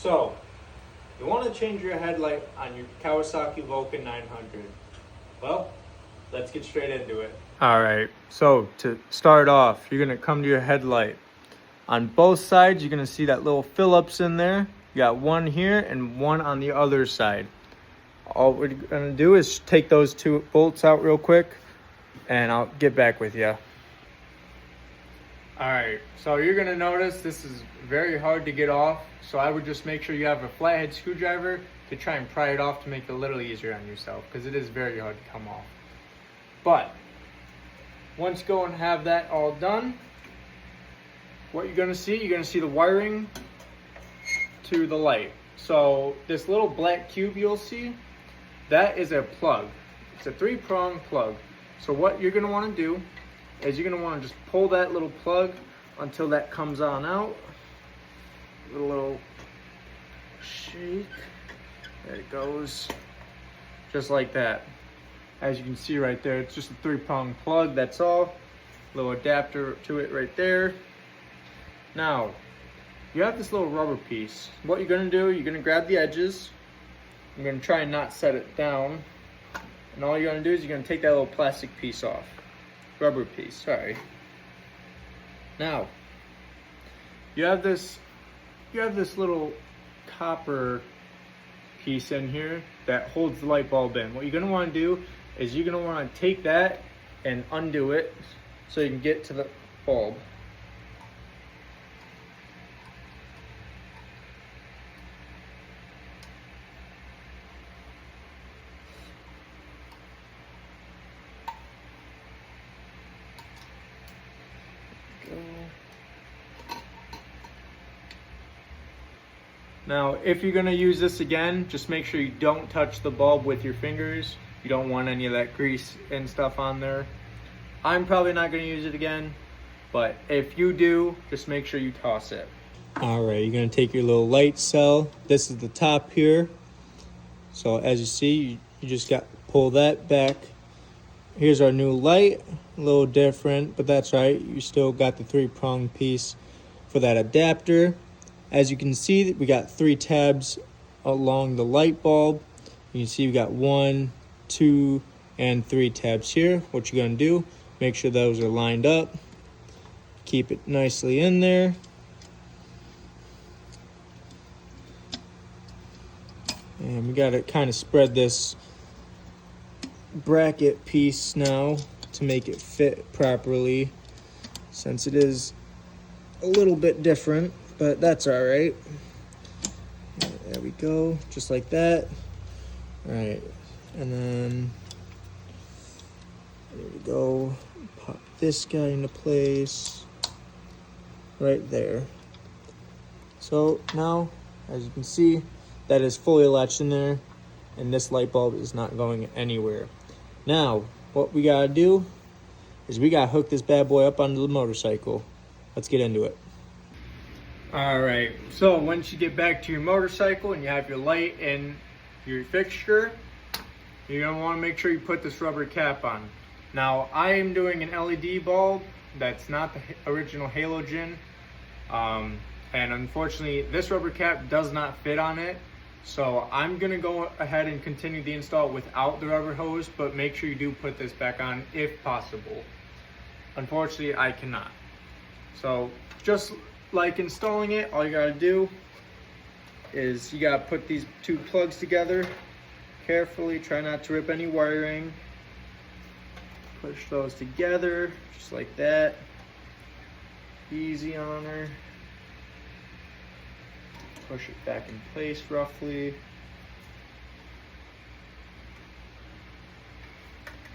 So, you want to change your headlight on your Kawasaki Vulcan 900. Well, let's get straight into it. Alright, so to start off, you're going to come to your headlight. On both sides, you're going to see that little Phillips in there. You got one here and one on the other side. All we're going to do is take those two bolts out real quick, and I'll get back with you. Alright, so you're going to notice this is very hard to get off, so I would just make sure you have a flathead screwdriver to try and pry it off to make it a little easier on yourself, because it is very hard to come off. But once you go and have that all done, what you're going to see the wiring to the light. So this little black cube you'll see, that is a plug. It's a 3-prong plug. So what you're going to want to do is you're going to want to just pull that little plug until that comes on out. Give it a little shake. There it goes. Just like that. As you can see right there, it's just a 3-prong plug, that's all. Little adapter to it right there. Now, you have this little rubber piece. What you're going to do, you're going to grab the edges. I'm going to try and not set it down. And all you're going to do is you're going to take that little plastic piece off. Rubber piece, sorry. Now, you have this little copper piece in here that holds the light bulb in. What you're going to want to do is you're going to want to take that and undo it so you can get to the bulb. Now, if you're going to use this again, just make sure you don't touch the bulb with your fingers. You don't want any of that grease and stuff on there. I'm probably not going to use it again, but if you do, just make sure you toss it. Alright, you're going to take your little light cell. This is the top here. So as you see, you just got to pull that back. Here's our new light. A little different, but that's right. You still got the 3-prong piece for that adapter. As you can see, we got 3 tabs along the light bulb. You can see we got 1, 2, and 3 tabs here. What you're going to do, make sure those are lined up. Keep it nicely in there. And we got to kind of spread this bracket piece now to make it fit properly, since it is a little bit different. But that's all right. There we go, just like that. All right, and then there we go. Pop this guy into place right there. So now, as you can see, that is fully latched in there, and this light bulb is not going anywhere. Now, what we gotta do is we gotta hook this bad boy up onto the motorcycle. Let's get into it. Alright, so once you get back to your motorcycle and you have your light and your fixture, you're going to want to make sure you put this rubber cap on. Now, I am doing an LED bulb that's not the original halogen, and unfortunately this rubber cap does not fit on it, so I'm going to go ahead and continue the install without the rubber hose, but make sure you do put this back on if possible. Unfortunately, I cannot. So just like installing it, all you gotta do is you gotta put these 2 plugs together carefully. Try not to rip any wiring. Push those together just like that. Easy on her. Push it back in place roughly.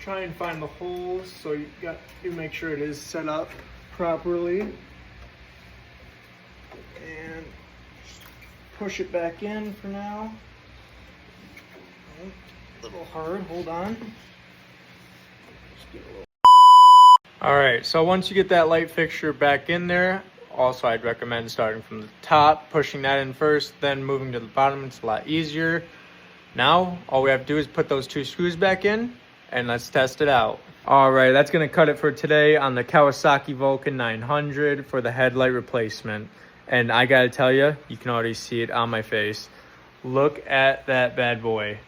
Try and find the holes so you make sure it is set up properly. And just push it back in for now. A little hard, hold on. Alright, so once you get that light fixture back in there, also I'd recommend starting from the top, pushing that in first, then moving to the bottom. It's a lot easier. Now, all we have to do is put those 2 screws back in, and let's test it out. Alright, that's going to cut it for today on the Kawasaki Vulcan 900 for the headlight replacement. And I gotta tell you, you can already see it on my face. Look at that bad boy.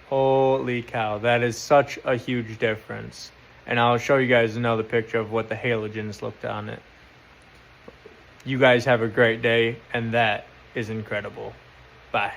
Holy cow, that is such a huge difference. And I'll show you guys another picture of what the halogens looked on it. You guys have a great day, and that is incredible. Bye.